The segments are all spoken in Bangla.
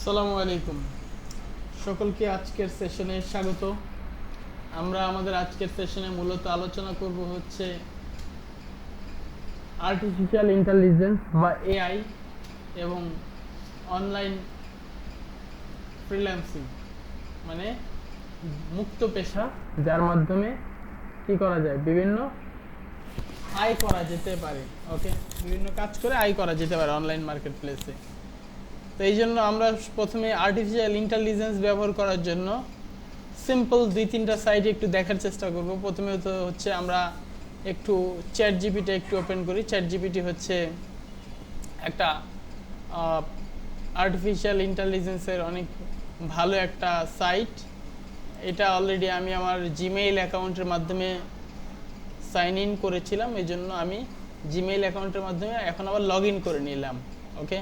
আসসালামু আলাইকুম, সকলকে আজকের সেশনে স্বাগত। আমরা আমাদের আজকের সেশনে মূলত আলোচনা করব হচ্ছে আর্টিফিশিয়াল ইন্টেলিজেন্স বা এআই এবং অনলাইন ফ্রিল্যান্সিং, মানে মুক্ত পেশা, যার মাধ্যমে কি করা যায়, বিভিন্ন আয় করা যেতে পারে। ওকে, বিভিন্ন কাজ করে আয় করা যেতে পারে অনলাইন মার্কেট প্লেসে। তো এই জন্য আমরা প্রথমে আর্টিফিশিয়াল ইন্টেলিজেন্স ব্যবহার করার জন্য সিম্পল 2-3টা সাইট একটু দেখার চেষ্টা করব। প্রথমে তো হচ্ছে আমরা একটু চ্যাট জিপিটি একটু ওপেন করি। চ্যাট জিপিটি হচ্ছে একটা আর্টিফিশিয়াল ইন্টেলিজেন্সের অনেক ভালো একটা সাইট। এটা অলরেডি আমি আমার জিমেইল অ্যাকাউন্টের মাধ্যমে সাইন ইন করেছিলাম, এই জন্য আমি জিমেইল অ্যাকাউন্টের মাধ্যমে এখন আবার লগ ইন করে নিলাম। ওকে,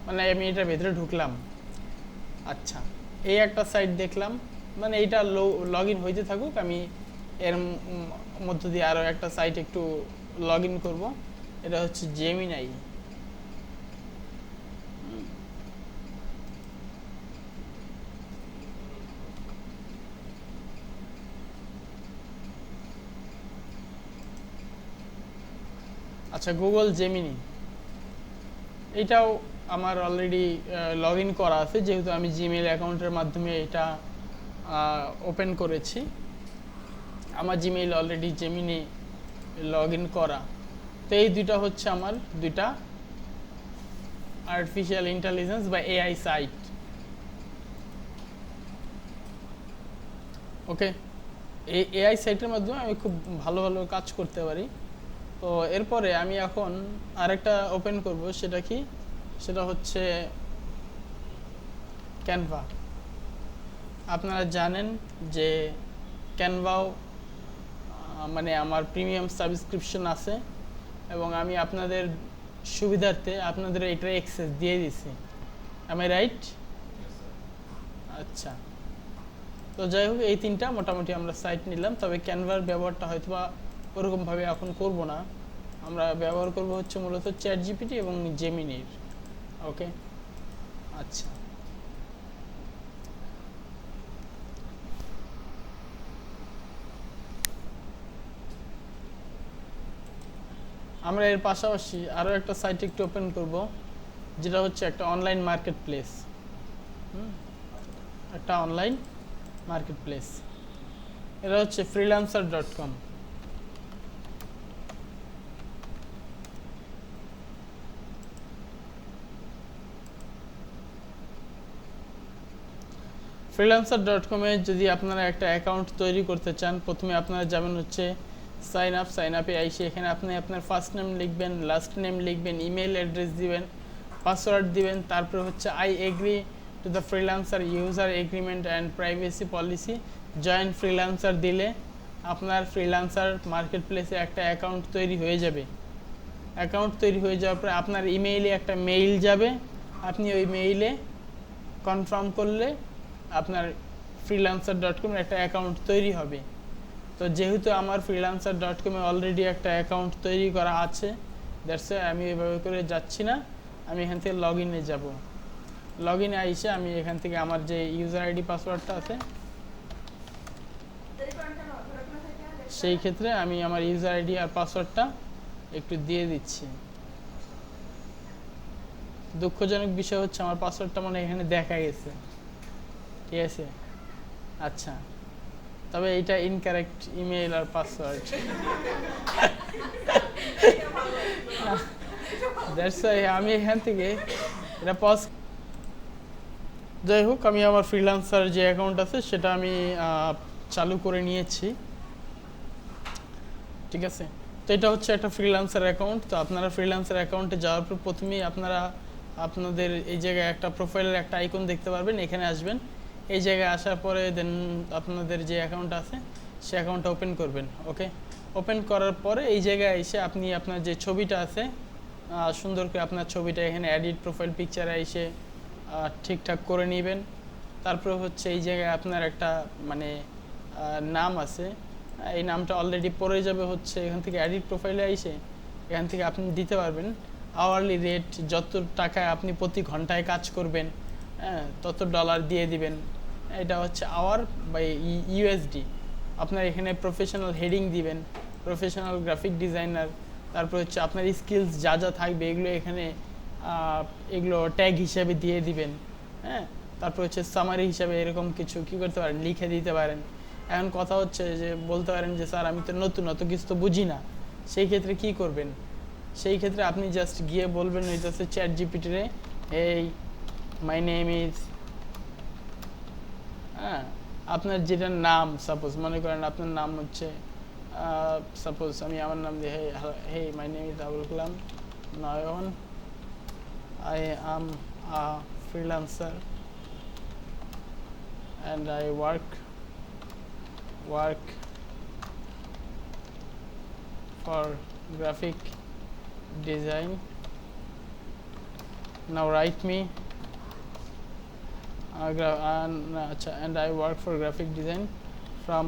মানে আমি এটার ভেতরে ঢুকলাম। আচ্ছা, এই একটা সাইট দেখলাম, মানে এইটা লগ ইন হইতে থাকুক, আমি এর মধ্য দিয়ে আরও একটা সাইট একটু লগ ইন করবো। এটা হচ্ছে জেমিনাই। আচ্ছা, গুগল জেমিনি, এটাও আমার অলরেডি লগ ইন করা আছে, যেহেতু আমি জিমেইল অ্যাকাউন্টের মাধ্যমে এটা ওপেন করেছি। আমার Gmail already Gemini log in করা। তো এই দুইটা হচ্ছে আমার দুইটা আর্টিফিশিয়াল ইন্টেলিজেন্স বা এআই সাইট। ওকে, এই এআই সাইটের মাধ্যমে আমি খুব ভালো ভালো কাজ করতে পারি। তো এরপরে আমি এখন আরেকটা ওপেন করব, সেটা কি, সেটা হচ্ছে ক্যানভা। আপনারা জানেন যে ক্যানভাও মানে আমার প্রিমিয়াম সাবস্ক্রিপশন আছে, এবং আমি আপনাদের সুবিধার্থে আপনাদের এটার অ্যাক্সেস দিয়ে দিছি। am I right? আচ্ছা, তো যাই হোক, এই তিনটা মোটামুটি আমরা সাইট নিলাম। তবে ক্যানভার ব্যবহারটা হয়তো বা ওরকমভাবে এখন করব না, আমরা ব্যবহার করব হচ্ছে মূলত চ্যাট জিপিটি এবং জেমিনির। ওকে, আচ্ছা, আমরা এর পাশাপাশি আরও একটা সাইট একটু ওপেন করব, যেটা হচ্ছে একটা অনলাইন মার্কেট প্লেস। একটা অনলাইন মার্কেট প্লেস, এটা হচ্ছে freelancer.com। freelancer.com-এ যদি আপনারা একটা অ্যাকাউন্ট তৈরি করতে চান, প্রথমে আপনারা যাবেন হচ্ছে সাইন আপে আইসে এখানে আপনি আপনার ফার্স্ট নেম লিখবেন, লাস্ট নেম লিখবেন, ইমেল অ্যাড্রেস দিবেন, পাসওয়ার্ড দিবেন, তারপরে হচ্ছে I agree to the freelancer user agreement and privacy policy, join freelancer দিলে আপনার ফ্রিল্যান্সার মার্কেট প্লেসে একটা অ্যাকাউন্ট তৈরি হয়ে যাবে। অ্যাকাউন্ট তৈরি হয়ে যাওয়ার পরে আপনার ইমেইলে একটা মেইল যাবে, আপনি ওই মেইলে কনফার্ম করলে আপনার freelancer.com-এর একটা অ্যাকাউন্ট তৈরি হবে। তো যেহেতু আমার freelancer.com-এ অলরেডি একটা অ্যাকাউন্ট তৈরি করা আছে, দ্যাটস ওয়াই আমি এভাবে করে যাচ্ছি না, আমি এখান থেকে লগ ইনে যাব। লগ ইনে আইসে আমি এখান থেকে আমার যে ইউজার আইডি পাসওয়ার্ডটা আছে, সেই ক্ষেত্রে আমি আমার ইউজার আইডি আর পাসওয়ার্ডটা একটু দিয়ে দিচ্ছি। দুঃখজনক বিষয় হচ্ছে আমার পাসওয়ার্ডটা মনে এখানে দেখা গেছে, ঠিক আছে। আচ্ছা, তবে এটা ইনকারেক্ট ইমেইল আর পাসওয়ার্ড, দ্যাটস ওয়াই আমি এখান থেকে এটা পজ। যাই হোক, আমি আমার ফ্রিল্যান্সার যে অ্যাকাউন্ট আছে সেটা আমি চালু করে নিয়েছি, ঠিক আছে। তো এটা হচ্ছে একটা ফ্রিল্যান্সার অ্যাকাউন্ট। তো আপনারা ফ্রিল্যান্সার অ্যাকাউন্টে যাওয়ার পর প্রথমেই আপনারা আপনাদের এই জায়গায় একটা প্রোফাইলের একটা আইকন দেখতে পারবেন, এখানে আসবেন। এই জায়গায় আসার পরে দেন আপনাদের যে অ্যাকাউন্ট আছে সে অ্যাকাউন্টটা ওপেন করবেন। ওকে, ওপেন করার পরে এই জায়গায় এসে আপনি আপনার যে ছবিটা আছে সুন্দর করে আপনার ছবিটা এখানে এডিট প্রোফাইল পিকচারে এসে ঠিকঠাক করে নেবেন। তারপরে হচ্ছে এই জায়গায় আপনার একটা মানে নাম আছে, এই নামটা অলরেডি পড়ে যাবে হচ্ছে এখান থেকে এডিট প্রোফাইলে এসে এখান থেকে আপনি দিতে পারবেন আওয়ারলি রেট, যত টাকায় আপনি প্রতি ঘন্টায় কাজ করবেন হ্যাঁ, তত ডলার দিয়ে দিবেন। এটা হচ্ছে আওয়ার বা ইউএসডি। আপনার এখানে প্রফেশনাল হেডিং দিবেন, প্রফেশনাল গ্রাফিক ডিজাইনার, তারপর হচ্ছে আপনার স্কিলস যা যা থাকবে এগুলো এখানে এগুলো ট্যাগ হিসাবে দিয়ে দিবেন। হ্যাঁ, তারপর হচ্ছে সামারি হিসাবে এরকম কিছু কী করতে পারেন, লিখে দিতে পারেন। এখন কথা হচ্ছে যে বলতে পারেন যে স্যার আমি তো নতুন, অত কিছু তো বুঝি না, সেই ক্ষেত্রে কি করবেন? সেই ক্ষেত্রে আপনি জাস্ট গিয়ে বলবেন হচ্ছে চ্যাট জিপিটিরে, এই মাই নেম ইজ, হ্যাঁ, আপনার যেটার নাম, সাপোজ মনে করেন আপনার নাম হচ্ছে সাপোজ আমি আমার নাম দিয়ে hey my name is Abul Kalam Nayan, I am a freelancer and I work for graphic design. Now write me and I work for graphic design from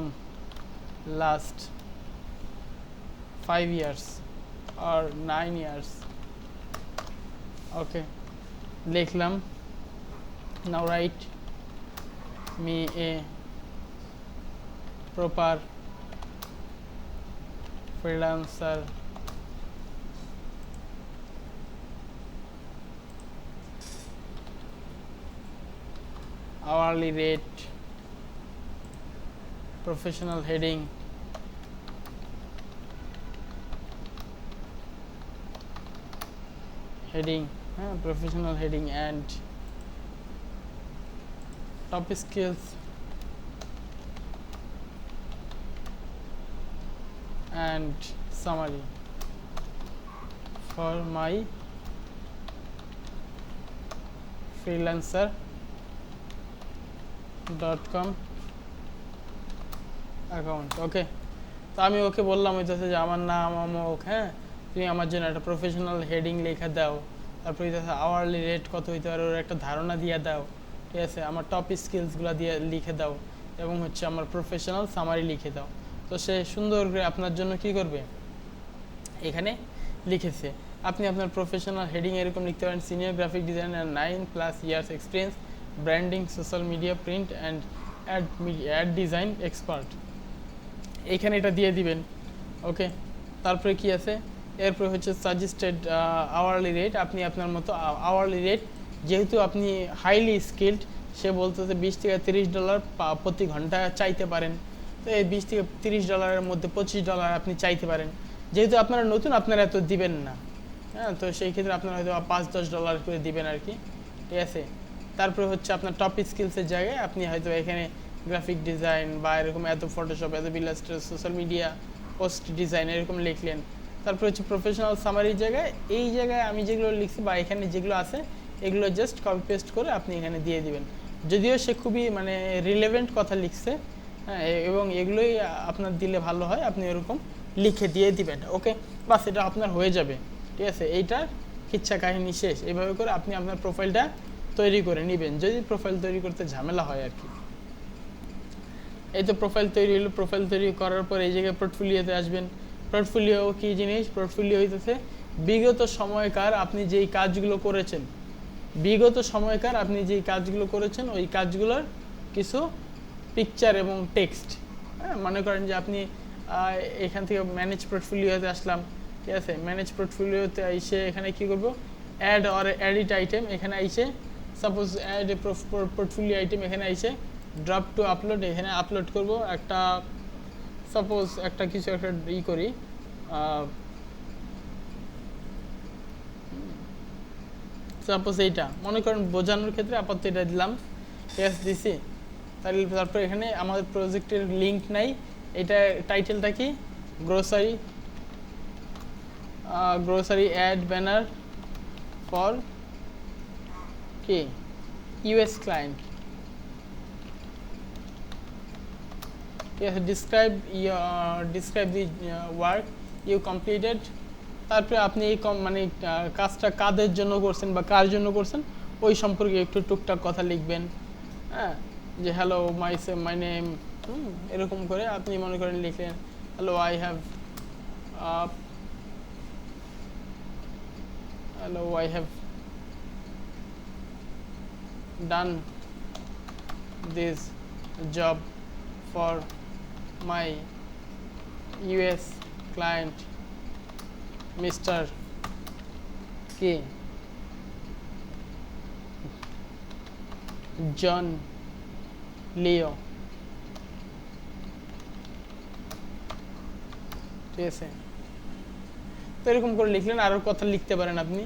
last 5 years or 9 years. Okay, লিখলাম। Now write me a proper freelancer hourly rate, professional heading, professional heading and top skills and summary for my freelancer.com account. Okay, তো আমি ওকে বললাম হইতেছে যে আমার নাম অমুক, হ্যাঁ, তুমি আমার জন্য একটা প্রফেশনাল হেডিং লেখা দাও, তারপর হইতেছে আওয়ারলি রেট কত হইতে পারে ওর একটা ধারণা দিয়ে দাও, ঠিক আছে, আমার টপ স্কিলসগুলো দিয়ে লিখে দাও, এবং হচ্ছে আমার প্রফেশনাল সামারি লিখে দাও। তো সে সুন্দর করে আপনার জন্য কি করবে, এখানে লিখেছে। আপনি আপনার প্রফেশনাল হেডিং এরকম লিখতে পারেন, senior graphic designer 9+ years experience, branding, social media, print and ad design expert, এইখানে এটা দিয়ে দিবেন। ওকে, তারপরে কি আছে, এরপরে হচ্ছে সাজেস্টেড আওয়ারলি রেট। আপনি আপনার মতো আওয়ারলি রেট, যেহেতু আপনি হাইলি স্কিল্ড, সে বলতেছে $20 থেকে $30 প্রতি ঘন্টা চাইতে পারেন। তো এই $20 থেকে $30 মধ্যে $25 আপনি চাইতে পারেন। যেহেতু আপনারা নতুন, আপনারা এত দিবেন না, হ্যাঁ, তো সেই ক্ষেত্রে আপনারা হয়তো $5-10 করে দিবেন আর কি, ঠিক আছে। তারপরে হচ্ছে আপনার টপ স্কিলসের জায়গায় আপনি হয়তো এখানে গ্রাফিক ডিজাইন বা এরকম এত ফটোশপ, এত Illustrator, social media post design এরকম লিখলেন। তারপর হচ্ছে প্রফেশনাল সামারির জায়গায় এই জায়গায় আমি যেগুলো লিখছি বা এখানে যেগুলো আছে এগুলো জাস্ট কপি পেস্ট করে আপনি এখানে দিয়ে দিবেন। যদিও সে খুবই মানে রিলেভেন্ট কথা লিখছে, হ্যাঁ, এবং এগুলোই আপনার দিলে ভালো হয়, আপনি এরকম লিখে দিয়ে দিবেন। ওকে, বাস এটা আপনার হয়ে যাবে, ঠিক আছে। এইটার কিচ্ছা কাহিনী শেষ। এইভাবে করে আপনি আপনার প্রোফাইলটা তৈরি করে নেবেন, যদি প্রোফাইল তৈরি করতে ঝামেলা হয় আর কি। এই তো প্রোফাইল তৈরি হলো। প্রোফাইল তৈরি করার পর এই জায়গায় পোর্টফোলিওতে আসবেন। পোর্টফোলিও কী জিনিস? পোর্টফোলিও হইতেছে বিগত সময়কার আপনি যেই কাজগুলো করেছেন, ওই কাজগুলোর কিছু পিকচার এবং টেক্সট। হ্যাঁ, মনে করেন যে আপনি এখান থেকে ম্যানেজ পোর্টফোলিওতে আসলাম, ঠিক আছে। ম্যানেজ পোর্টফোলিওতে এসে এখানে কি করব, অ্যাড অর এডিট আইটেম, এখানে আইসে suppose add a portfolio item, এখানে আইসে ড্রপ টু আপলোড, এখানে আপলোড করব একটা, সাপোজ একটা কিছু একটা করি, সাপোজ এইটা মনে করেন বোঝানোর ক্ষেত্রে আপাতত এটা দিলাম, টেস দিছি। তাহলে তারপর এখানে আমাদের প্রজেক্টের লিঙ্ক নাই, এটা টাইটেলটা কি, গ্রোসারি অ্যাড ব্যানার ফর কি ইউএস ক্লায়েন্ট, ঠিক আছে। Describe the work you completed. তারপরে আপনি এই মানে কাজটা কাদের জন্য করছেন বা কার জন্য করছেন ওই সম্পর্কে একটু টুকটাক কথা লিখবেন, হ্যাঁ, যে হ্যালো মাই নেম, এরকম করে আপনি মনে করেন লিখলেন hello I have done this job for my US client Mr. K John Leo ঠিক আছে তো এরকম করে লিখলেন আরও কথা লিখতে পারেন আপনি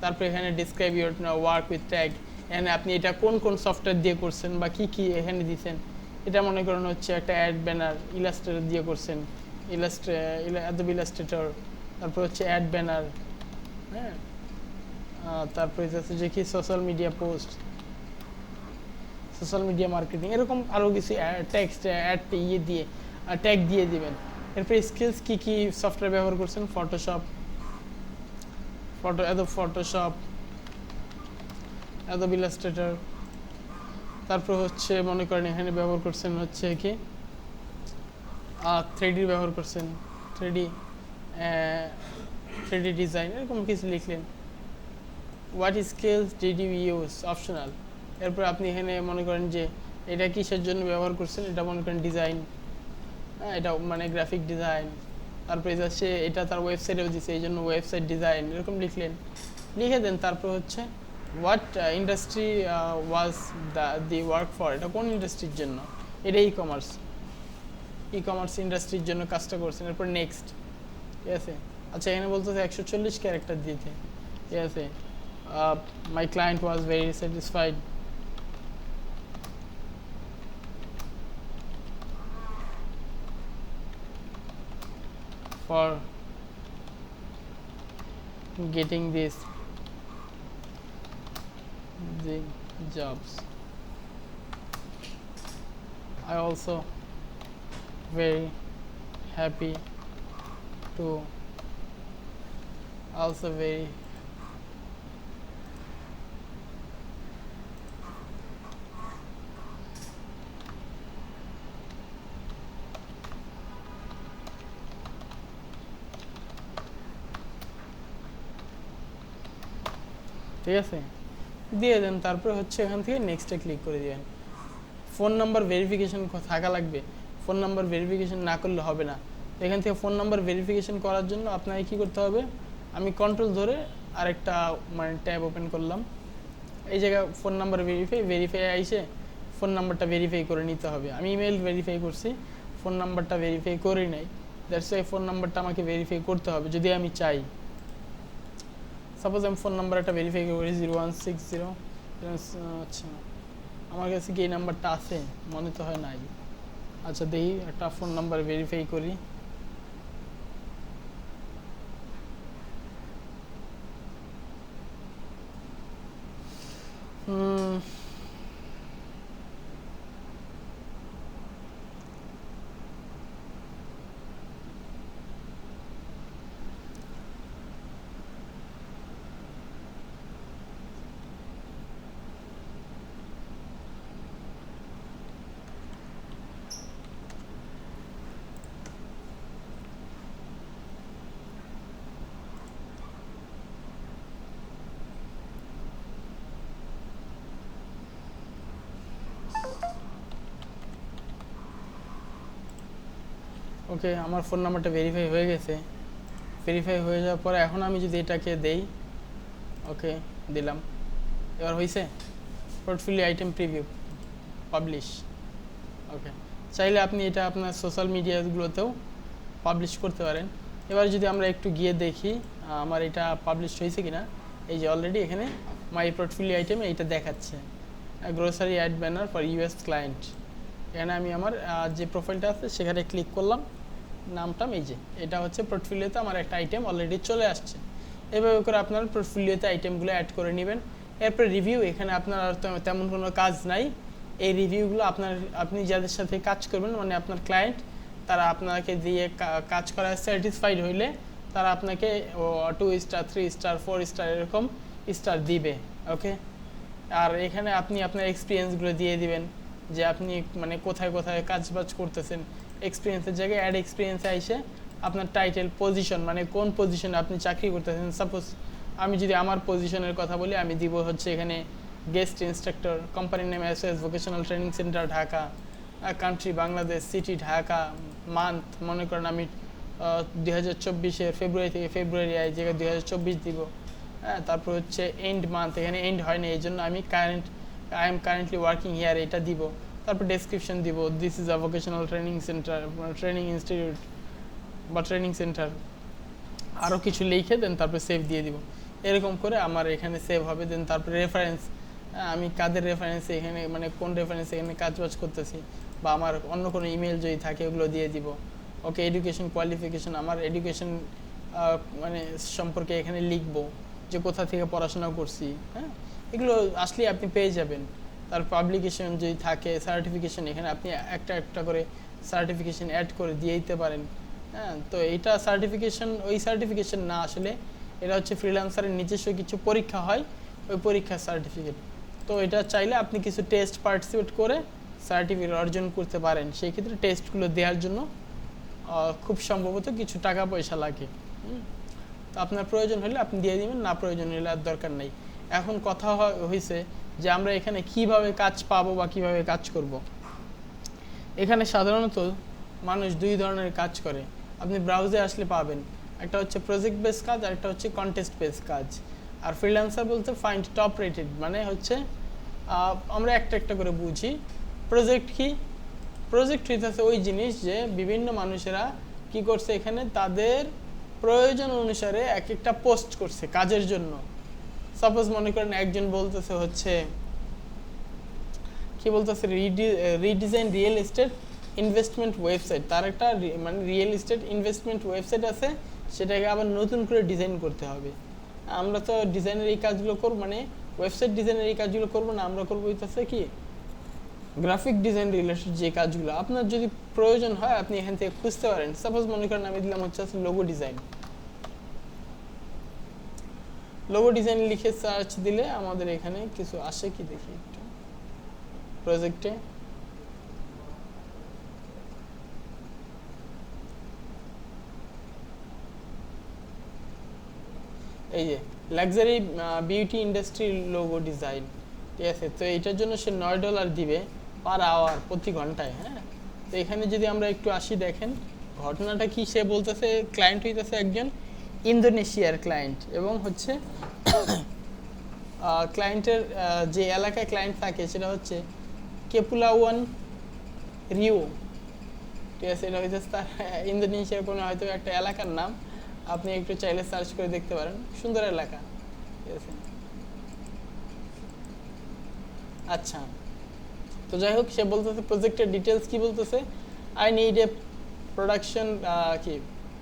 তারপর এখানে describe your work with tag এখানে আপনি এটা কোন কোন সফটওয়্যার দিয়ে করছেন বা কি কি এখানে দিয়েছেন এটা মনে করেন হচ্ছে একটা অ্যাড ব্যানার ইলাস্ট্রেটর দিয়ে করছেন অ্যাডোবি ইলাস্ট্রেটর তারপর হচ্ছে অ্যাড ব্যানার হ্যাঁ তারপরে হচ্ছে যে কি social media post social media marketing এরকম আরও কিছু টেক্সট অ্যাড ইয়ে দিয়ে ট্যাগ দিয়ে দিবেন এরপর স্কিলস কি কি সফটওয়্যার ব্যবহার করছেন ফটোশপ অ্যাডোবি ইলাস্ট্রেটর তারপর হচ্ছে মনে করেন এখানে ব্যবহার করছেন হচ্ছে কি 3D ব্যবহার করছেন 3D ডিজাইন এরকম কিছু লিখলেন what skills did you use optional এরপর আপনি এখানে মনে করেন যে এটা কিসের জন্য ব্যবহার করছেন এটা মনে করেন ডিজাইন হ্যাঁ এটা মানে গ্রাফিক ডিজাইন তারপরে সে এটা তার ওয়েবসাইটেও দিচ্ছে এই জন্য ওয়েবসাইট ডিজাইন এরকম লিখে দেন তারপর হচ্ছে what industry was the work for এটা কোন ইন্ডাস্ট্রির জন্য এটা ই কমার্স ইন্ডাস্ট্রির জন্য কাজটা করছেন এরপর নেক্সট ঠিক আছে আচ্ছা এখানে বলতেছে 140 ক্যারেক্টার দিতে ঠিক আছে মাই client was very satisfied for getting the jobs. I also very happy to also very ঠিক আছে দিয়ে দেন তারপরে হচ্ছে এখান থেকে নেক্সটে ক্লিক করে দিবেন ফোন নাম্বার ভেরিফিকেশন থাকা লাগবে ফোন নাম্বার ভেরিফিকেশন না করলে হবে না এখান থেকে ফোন নাম্বার ভেরিফিকেশন করার জন্য আপনাকে কী করতে হবে আমি কন্ট্রোল ধরে আরেকটা মানে ট্যাব ওপেন করলাম এই জায়গায় ফোন নাম্বার ভেরিফাই আইসে ফোন নাম্বারটা ভেরিফাই করে নিতে হবে আমি ইমেল ভেরিফাই করছি ফোন নাম্বারটা ভেরিফাই করি নাই দ্যাটস ওয়াই ফোন নাম্বারটা আমাকে ভেরিফাই করতে হবে যদি আমি চাই সাপোজ আমি ফোন নাম্বার একটা ভেরিফাই করি 0160 আচ্ছা আমার কাছে কি এই নাম্বারটা আছে মনে তো হয় নাই আচ্ছা দেখি একটা ফোন নাম্বার ভেরিফাই করি ওকে আমার ফোন নাম্বারটা ভেরিফাই হয়ে গেছে ভেরিফাই হয়ে যাওয়ার পরে এখন আমি যদি এটাকে দেই ওকে দিলাম এবার হয়েছে পোর্টফোলিও আইটেম প্রিভিউ পাবলিশ ওকে চাইলে আপনি এটা আপনার সোশ্যাল মিডিয়াগুলোতেও পাবলিশ করতে পারেন এবার যদি আমরা একটু গিয়ে দেখি আমার এটা পাবলিশ হয়েছে কিনা এই যে অলরেডি এখানে মাই পোর্টফোলিও আইটেমে এইটা দেখাচ্ছে grocery ad banner for US client এখানে আমি আমার যে প্রোফাইলটা আছে সেখানে ক্লিক করলাম নামটা এই যে এটা হচ্ছে পোর্টফোলিওতে আমার একটা আইটেম অলরেডি চলে আসছে এভাবে করে আপনার পোর্টফোলিওতে আইটেমগুলো অ্যাড করে নেবেন এরপর রিভিউ এখানে আপনার আর তেমন কোনো কাজ নাই এই রিভিউগুলো আপনি যাদের সাথে কাজ করবেন মানে আপনার ক্লায়েন্ট তারা আপনাকে দিয়ে কাজ করায় স্যাটিসফাইড হইলে তারা আপনাকে 2 স্টার 3 স্টার 4 স্টার এরকম স্টার দিবে ওকে আর এখানে আপনি আপনার এক্সপিরিয়েন্সগুলো দিয়ে দিবেন যে আপনি মানে কোথায় কোথায় কাজবাজ করতেছেন এক্সপিরিয়েন্সের জায়গায় অ্যাড এক্সপিরিয়েন্সে আইসে আপনার টাইটেল পজিশন মানে কোন পজিশনে আপনি চাকরি করতেছেন সাপোজ আমি যদি আমার পজিশনের কথা বলি আমি দিব হচ্ছে এখানে guest instructor, company name SS vocational training centre Dhaka, country Bangladesh, city Dhaka, month মনে করেন আমি 2024-এর ফেব্রুয়ারি থেকে ফেব্রুয়ারি এই জায়গায় 2024 দিব। হ্যাঁ, তারপর হচ্ছে এন্ড মান্থ, এখানে এন্ড হয় না এই জন্য আমি I am currently working here এটা দিব। তারপর ডেসক্রিপশন দিব, this is a vocational training centre, training institute বা ট্রেনিং সেন্টার, আরও কিছু লিখে দেন তারপরে সেভ দিয়ে দিব। এরকম করে আমার এখানে সেভ হবে। দেন তারপরে রেফারেন্স, আমি কাদের রেফারেন্সে এখানে মানে কোন রেফারেন্সে এখানে কাজবাজ করতেছি বা আমার অন্য কোনো ইমেল যদি থাকে ওগুলো দিয়ে দিব। ওকে, এডুকেশন কোয়ালিফিকেশন, আমার এডুকেশন মানে সম্পর্কে এখানে লিখবো যে কোথা থেকে পড়াশোনা করছি। হ্যাঁ, এগুলো আসলে আপনি পেয়ে যাবেন। তার পাবলিকেশন যদি থাকে, সার্টিফিকেশন, এখানে আপনি একটা একটা করে সার্টিফিকেশন অ্যাড করে দিয়ে দিতে পারেন। হ্যাঁ, তো এইটা সার্টিফিকেশন, ওই সার্টিফিকেশন না আসলে এটা হচ্ছে ফ্রিল্যান্সারের নিজস্ব কিছু পরীক্ষা হয়, ওই পরীক্ষার সার্টিফিকেট। তো এটা চাইলে আপনি কিছু টেস্ট পার্টিসিপেট করে সার্টিফিকেট অর্জন করতে পারেন। সেই ক্ষেত্রে টেস্টগুলো দেওয়ার জন্য খুব সম্ভবত কিছু টাকা পয়সা লাগে। তো আপনার প্রয়োজন হলে আপনি দিয়ে দিবেন, না প্রয়োজন হলে আর দরকার নেই। এখন কথা হয়েছে যে আমরা এখানে কিভাবে কাজ পাবো বা কিভাবে কাজ করব। এখানে সাধারণত মানুষ দুই ধরনের কাজ করে, আপনি ব্রাউজে আসলে পাবেন। একটা হচ্ছে প্রজেক্ট বেস কাজ আর একটা হচ্ছে কন্টেস্ট বেস কাজ। আর ফ্রিল্যান্সার বলতে ফাইন্ড টপ রেটেড, মানে হচ্ছে আমরা একটা একটা করে বুঝি। প্রজেক্ট কি? প্রজেক্ট হইতেছে ওই জিনিস যে বিভিন্ন মানুষেরা কি করছে, এখানে তাদের প্রয়োজন অনুসারে এক একটা পোস্ট করছে কাজের জন্য। সাপোজ মনে করেন একজন বলতেছে হচ্ছে কি বলতেছে, redesign real estate investment website, তার একটা মানে রিয়েল এস্টেট ইনভেস্টমেন্ট ওয়েবসাইট আছে, সেটাকে আবার নতুন করে ডিজাইন করতে হবে। আমরা তো ডিজাইনের এই কাজগুলো করব, মানে ওয়েবসাইট ডিজাইনের এই কাজগুলো করবো না, আমরা করবো হইতেছে কি গ্রাফিক ডিজাইন রিলেটেড যে কাজগুলো। আপনার যদি প্রয়োজন হয় আপনি এখান থেকে খুঁজতে পারেন। সাপোজ মনে করেন আমি দিলাম হচ্ছে লোগো ডিজাইন। লোগো ডিজাইন লিখে সার্চ দিলে আমাদের এখানে কিছু আসে কি দেখি একটু প্রজেক্টে। এই যে luxury beauty industry logo design, ঠিক আছে। তো এইটার জন্য সে $9 দিবে পার আওয়ার, প্রতি ঘন্টায়। হ্যাঁ, তো এখানে যদি আমরা একটু আসি, দেখেন ঘটনাটা কি। সে বলতেছে ক্লায়েন্ট হইতেছে একজন ইন্দোনেশিয়ার ক্লায়েন্ট, এবং হচ্ছে ক্লায়েন্টের যে এলাকায় ক্লায়েন্ট থাকে সেটা হচ্ছে কেপুলাওয়ান রিও, ঠিক আছে। এটা হইতেছে তার ইন্দোনেশিয়ার কোনো হয়তো একটা এলাকার নাম, আপনি একটু চাইলে সার্চ করে দেখতে পারেন, সুন্দর এলাকা, ঠিক আছে। আচ্ছা, তো যাই হোক, সে বলতেছে প্রজেক্টের ডিটেলস কি বলতেছে, I need a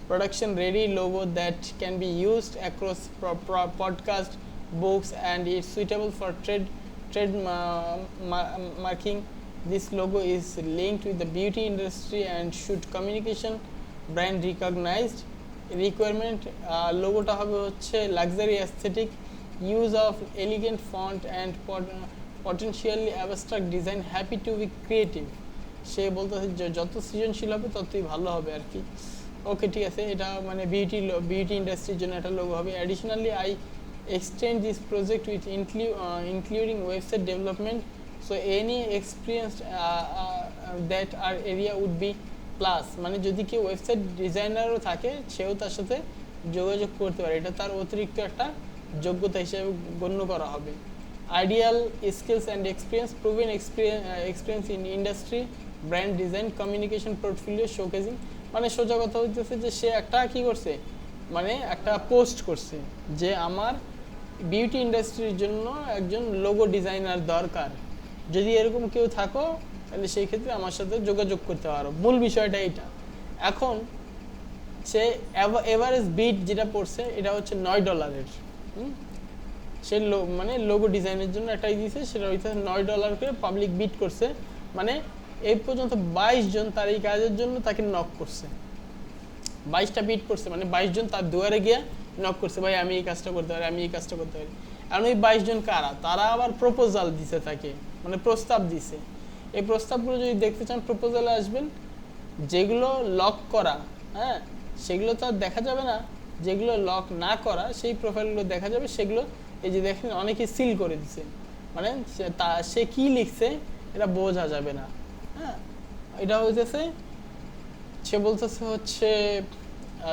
production ready logo that can be used across podcast, books, and it's suitable for marking. This logo is linked with the beauty industry and should communication brand recognized. Requirement লোগোটা হবে হচ্ছে luxury aesthetic, use of elegant font and potentially abstract design, happy to be creative. সে বলতেছে যে যত সৃজনশীল হবে ততই ভালো হবে আর কি। ওকে, ঠিক আছে, এটা মানে বিউটি ইন্ডাস্ট্রির জন্য একটা লোগো হবে। Additionally I extend this project with including website development, so any experience that আর এরিয়া উড বি প্লাস, মানে যদি কেউ ওয়েবসাইট ডিজাইনারও থাকে সেও তার সাথে যোগাযোগ করতে পারে, এটা তার অতিরিক্ত একটা যোগ্যতা হিসেবে গণ্য করা হবে। Ideal skills and experience, proven experience in industry, brand design, communication, portfolio, showcasing. মানে সোজা কথা হইতেছে যে সে একটা কি করছে, মানে একটা পোস্ট করছে যে আমার বিউটি ইন্ডাস্ট্রির জন্য একজন লোগো ডিজাইনার দরকার, যদি এরকম কেউ থাকো তাহলে সেই ক্ষেত্রে আমার সাথে যোগাযোগ করতে পারো। মূল বিষয়টা এইটা। এখন সে এভারেজ বিট যেটা পড়ছে এটা হচ্ছে $9। সে মানে লোগো ডিজাইনের জন্য একটাই দিয়েছে, সেটা হইতে $9 করে পাবলিক বিট করছে। মানে এই পর্যন্ত 22 জন তার এই কাজের জন্য তাকে নক করছে, 22টা বিট করছে, মানে 22 জন তার দুয়ারে গিয়ে নক করছে, ভাই আমি এই কাজটা করতে পারি, আমি এই কাজটা করতে পারি। আর ওই 22 জন কারা, তারা আবার প্রপোজাল দিছে তাকে, মানে প্রস্তাব দিছে। এই প্রস্তাবগুলো যদি দেখতে চান প্রপোজালে আসবেন। যেগুলো লক করা, হ্যাঁ, সেগুলো তো আর দেখা যাবে না, যেগুলো লক না করা সেই প্রোফাইলগুলো দেখা যাবে। সেগুলো এই যে দেখেন অনেকে সিল করে দিছে, মানে সে কি লিখছে এটা বোঝা যাবে না। হ্যাঁ, এটা হইতেছে সে বলতেছে হচ্ছে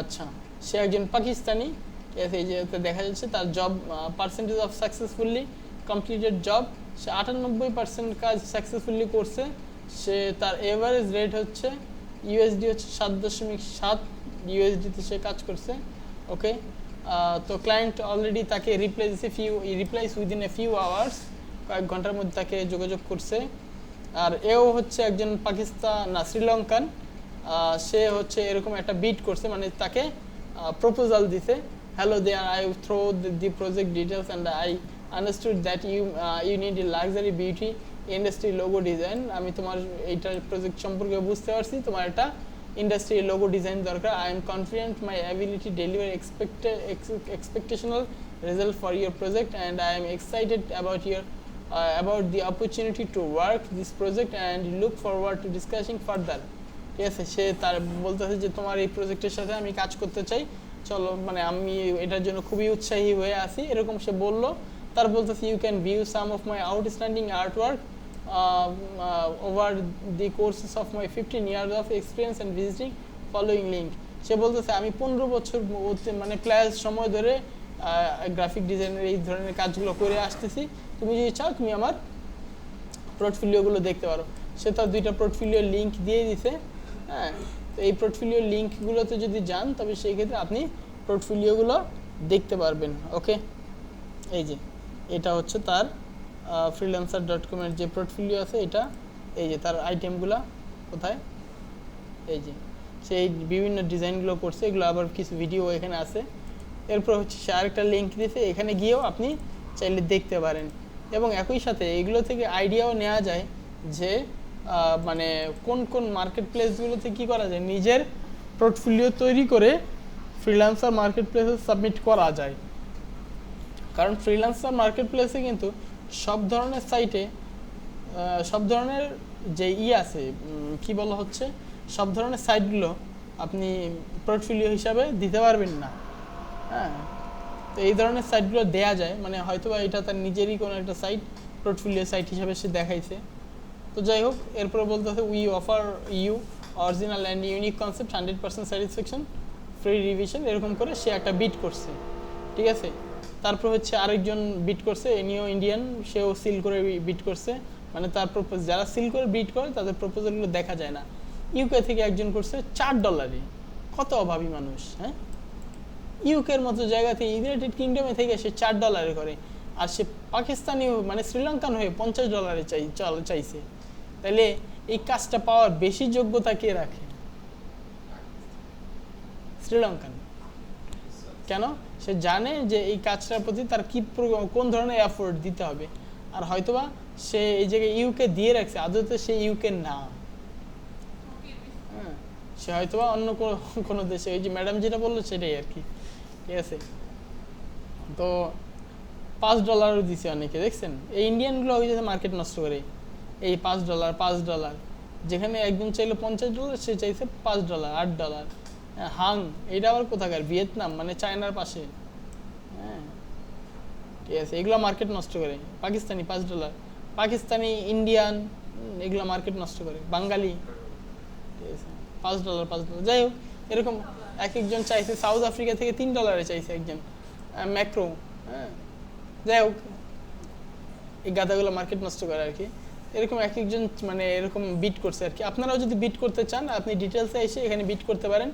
আচ্ছা সে একজন পাকিস্তানি, ঠিক আছে। এই যে দেখা যাচ্ছে তার job percentage of successfully completed job, সে 98% কাজ সাকসেসফুলি করছে। সে তার এভারেজ রেট হচ্ছে ইউএসডি হচ্ছে 7.7 ইউএসডিতে সে কাজ করছে। ওকে, তো ক্লায়েন্ট অলরেডি তাকে রিপ্লাই দিছে, replies within a few hours, কয়েক ঘন্টার মধ্যে তাকে যোগাযোগ করছে। আর এও হচ্ছে একজন পাকিস্তান না শ্রীলঙ্কান, সে হচ্ছে এরকম একটা বিট করছে, মানে তাকে প্রপোজাল দিছে, hello there I through the project details and I understood that you need a luxury beauty industry logo design. আমি তোমার এইটার প্রজেক্ট সম্পর্কে বুঝতে পারছি, তোমার একটা ইন্ডাস্ট্রি লোগো ডিজাইন দরকার। I am confident my ability deliver expectational result for your project and I am excited about the opportunity to work this project and look forward to discussing further. ঠিক আছে, সে তার বলতেছে যে তোমার এই প্রজেক্টের সাথে আমি কাজ করতে চাই, চলো, মানে আমি এটার জন্য খুবই উৎসাহী হয়ে আছি, এরকম সে বললো। তার বলতেছে you can view some of my outstanding artwork over the courses of my 15 years of experience and visiting following link. সে বলতেছে আমি 15 বছর মানে প্লাস সময় ধরে গ্রাফিক ডিজাইনের এই ধরনের কাজগুলো করে আসতেছি, তুমি যদি চাও তুমি আমার পোর্টফোলিওগুলো দেখতে পারো। সে তার 2টা পোর্টফোলিওর লিঙ্ক দিয়ে দিছে। হ্যাঁ, তো এই পোর্টফোলিওর লিঙ্কগুলোতে যদি যান তবে সেই ক্ষেত্রে আপনি পোর্টফোলিওগুলো দেখতে পারবেন। ওকে, এই যে এটা হচ্ছে তার freelancer.com-এর যে পোর্টফোলিও আছে, এটা এই যে তার আইটেমগুলো কোথায়, এই যে সেই বিভিন্ন ডিজাইনগুলো করছে, এগুলো আবার কিছু ভিডিও এখানে আছে। এরপর হচ্ছে সে আরেকটা লিঙ্ক দিয়েছে, এখানে গিয়েও আপনি চাইলে দেখতে পারেন। এবং একই সাথে এগুলো থেকে আইডিয়াও নেওয়া যায় যে মানে কোন কোন মার্কেট প্লেসগুলোতে কী করা যায়, নিজের পোর্টফোলিও তৈরি করে ফ্রিল্যান্সার মার্কেট প্লেসে সাবমিট করা যায়। কারণ ফ্রিল্যান্সার মার্কেট প্লেসে কিন্তু সব ধরনের সাইটে সব ধরনের যে আছে কি বলা হচ্ছে, সব ধরনের সাইটগুলো আপনি পোর্টফোলিও হিসাবে দিতে পারবেন না। হ্যাঁ, তো এই ধরনের সাইটগুলো দেয়া যায়, মানে হয়তোবা এটা তার নিজেরই কোনো একটা সাইট পোর্টফোলিও সাইট হিসাবে সে দেখাইছে। তো যাই হোক, এরপরে বলতেছে we offer you original and unique concept 100% satisfaction free revision, এরকম করে সে একটা বিট করছে। ঠিক আছে, তারপর হচ্ছে আরেকজন বিট করছে, এনিও ইন্ডিয়ান, সেও সিল করে বিট করছে, মানে তার যারা সিল করে বিট করে তাদের প্রপোজালগুলো দেখা যায় না। ইউকে থেকে একজন করছে $4, কত অভাবী মানুষ। হ্যাঁ, ইউকের মতো জায়গাতে ইউনাইটেড কিংডমে থেকে সে $4 করে, আর সে পাকিস্তানি মানে শ্রীলঙ্কান হয়ে $50 চাইছে। তাহলে এই কাজটা পাওয়ার বেশি যোগ্যতা কে রাখে? শ্রীলঙ্কান। কেন? সে জানে যে এই কাজটার প্রতি তার কোন ধরনের এফোর্ট দিতে হবে, আর হয়তোবা সে এই জায়গায় ইউকে দিয়ে রাখছে, আদতে সে ইউকে না। হ্যাঁ, সে হয়তোবা অন্য কোনো দেশে, ওই যে ম্যাডাম যেটা বললো সেটাই আর কি। ঠিক আছে, তো $5 দিছে অনেকে, দেখছেন এই ইন্ডিয়ানগুলো ওই যে মার্কেট নষ্ট করে, এই $5 যেখানে একজন চাইলো $50, সে চাইছে $5, $8। হাং, এটা আবার কোথাকার? ভিয়েতনাম, মানে চায়নার পাশে। হ্যাঁ, ঠিক আছে, এগুলো মার্কেট নষ্ট করে। পাকিস্তানি $5, পাকিস্তানি, ইন্ডিয়ান, এগুলো মার্কেট নষ্ট করে। বাঙালি, ঠিক আছে, $5। যাই হোক, এরকম এক একজন চাইছে। সাউথ আফ্রিকা থেকে $3 চাইছে একজন, ম্যাক্রো। হ্যাঁ, যাই হোক, এই গাদাগুলো মার্কেট নষ্ট করে আর কি। এরকম এক একজন মানে এরকম বিট করছে আর কি। আপনারাও যদি বিট করতে চান আপনি ডিটেলসে এসে এখানে বিট করতে পারেন।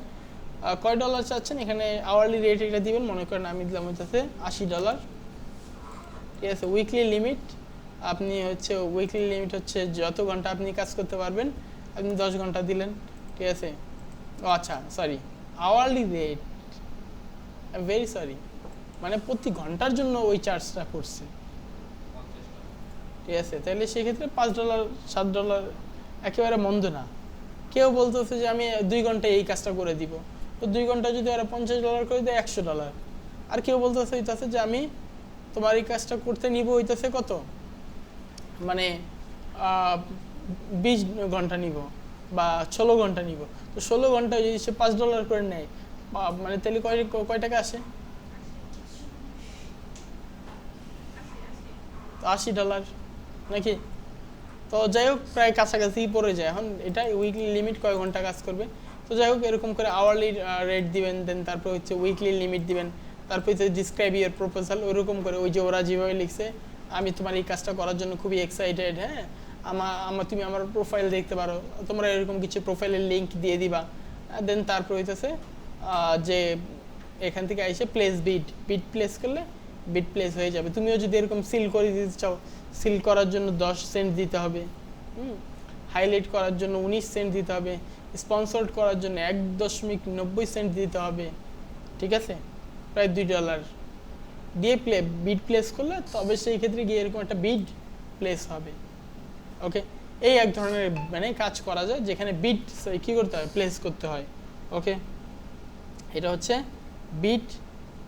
কয় ডলার চাচ্ছেন, এখানে আওয়ারলি রেট এটা দিবেন, মনে করেন আমি দিলাম হচ্ছে $80। ঠিক আছে, উইকলি লিমিট, আপনি হচ্ছে উইকলি লিমিট হচ্ছে যত ঘন্টা আপনি কাজ করতে পারবেন, আপনি 10 ঘন্টা দিলেন। ঠিক আছে, ও আচ্ছা sorry, hourly rate, very sorry, মানে প্রতি ঘন্টার জন্য ওই চার্জটা করছে। ঠিক আছে, তাহলে সেক্ষেত্রে $5 $7 একেবারে মন্দ না। কেউ বলতেছে যে আমি 2 ঘন্টায় এই কাজটা করে দিব, তো 2 ঘন্টা যদি ওরা $50 করে দেয় $100। আর কেউ বলতেছে হইতেছে যে আমি তোমার এই কাজটা করতে নিব হইতেছে কত, মানে 20 ঘন্টা নিব বা 16 ঘন্টা নিব। তো 16 ঘন্টায় যদি সে $5 করে নেয়, মানে তাহলে কয় টাকা আসে? $80 নাকি? তো যাই হোক প্রায় কাছাকাছি পড়ে যায়। এখন এটা উইকলি লিমিট কয় ঘন্টা কাজ করবে, তো যাই হোক এরকম করে আওয়ারলি রেট দিবেন, দেন তারপর হচ্ছে উইকলি লিমিট দিবেন, তারপর হচ্ছে ডিসক্রাইব ইয়ার প্রপোজাল, ওইরকম করে ওই যে ওরা যেভাবে লিখছে আমি তোমার এই কাজটা করার জন্য খুবই এক্সাইটেড, হ্যাঁ তুমি আমার প্রোফাইল দেখতে পারো, তোমরা এরকম কিছু প্রোফাইলের লিঙ্ক দিয়ে দিবা, দেন তারপর হইতেছে যে এখান থেকে এসে প্লেস বিট প্লেস করলে বিট প্লেস হয়ে যাবে। তুমিও যদি এরকম সিল করে দিতে চাও, সিল করার জন্য 10 সেন্ট দিতে হবে, হাইলাইট করার জন্য 19 সেন্ট দিতে হবে, স্পন্সর্ড করার জন্য 1.90 সেন্ট দিতে হবে, ঠিক আছে, প্রায় $2 দিয়ে বিড প্লেস করলে তবে সেই ক্ষেত্রে গিয়ে এরকম একটা বিড প্লেস হবে। ওকে, এই এক ধরনের মানে কাজ করা যায় যেখানে বিড কি করতে হয়, প্লেস করতে হয়। ওকে, এটা হচ্ছে বিড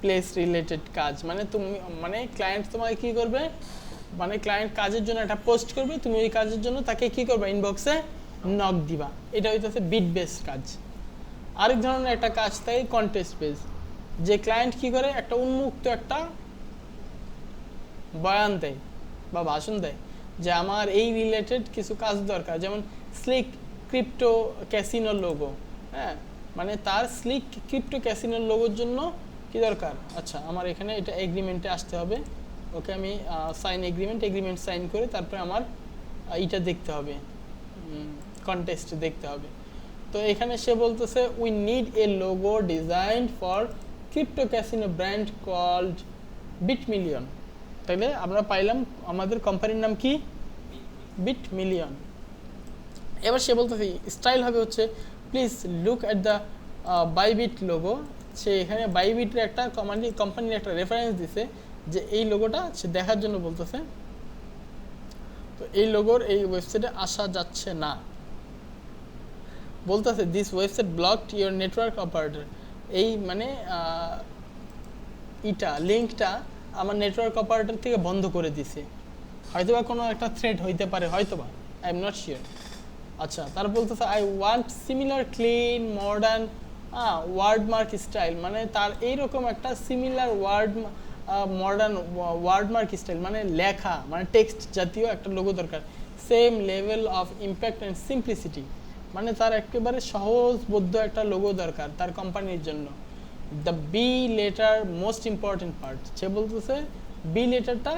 প্লেস রিলেটেড কাজ। মানে তুমি মানে ক্লায়েন্ট তোমাকে কি করবে, মানে ক্লায়েন্ট কাজের জন্য একটা পোস্ট করবে, তুমি ওই কাজের জন্য তাকে কি করবে, ইনবক্সে নক দিবা, এটা হইতেছে বিড বেসড কাজ। আরেক ধরনের একটা কাজ থাকে কন্টেস্ট বেস, যে ক্লায়েন্ট কি করে একটা উন্মুক্ত একটা বয়ান দেয় বা ভাষণ দেয় যে আমার এই রিলেটেড কিছু কাজ দরকার, যেমন স্লিক ক্রিপ্টো ক্যাসিনোর লোগো, হ্যাঁ মানে তার স্লিক ক্রিপ্টো ক্যাসিনোর লোগোর জন্য কি দরকার, আচ্ছা আমার এখানে এটা এগ্রিমেন্টে আসতে হবে, ওকে আমি সাইন এগ্রিমেন্ট সাইন করে তারপরে আমার এইটা দেখতে হবে, কন্টেস্ট দেখতে হবে। তো এখানে সে বলতেছে we need a logo designed for crypto casino brand called Bitmillion. তাহলে আমরা পাইলাম আমাদের কোম্পানির নাম কি, বিটমিলিয়ন। এবার সে বলতেছে স্টাইল হবে হচ্ছে please look at the Bybit logo. সে এখানে বাইবিটের একটা কোম্পানির একটা রেফারেন্স দিছে যে এই লোগোটা সে দেখার জন্য বলতেছে। তো এই লোগোর এই ওয়েবসাইটে আসা যাচ্ছে না, বলতেছে this website blocked your network operator. এই মানে লিঙ্কটা আমার নেটওয়ার্ক অপারেটর থেকে বন্ধ করে দিছে, হয়তোবা কোনো একটা থ্রেড হইতে পারে, হয়তোবা, আই এম নট শিওর। আচ্ছা, তার বলতেছে I want similar clean modern wordmark style, মানে তার এইরকম একটা সিমিলার মডার্ন ওয়ার্ডমার্ক স্টাইল, মানে লেখা মানে টেক্সট জাতীয় একটা লোগো দরকার, same level of impact and simplicity, মানে তার একেবারে সহজবোধ্য একটা লোগো দরকার তার কোম্পানির জন্য। The B letter most important part, সে বলতেছে বি লেটারটা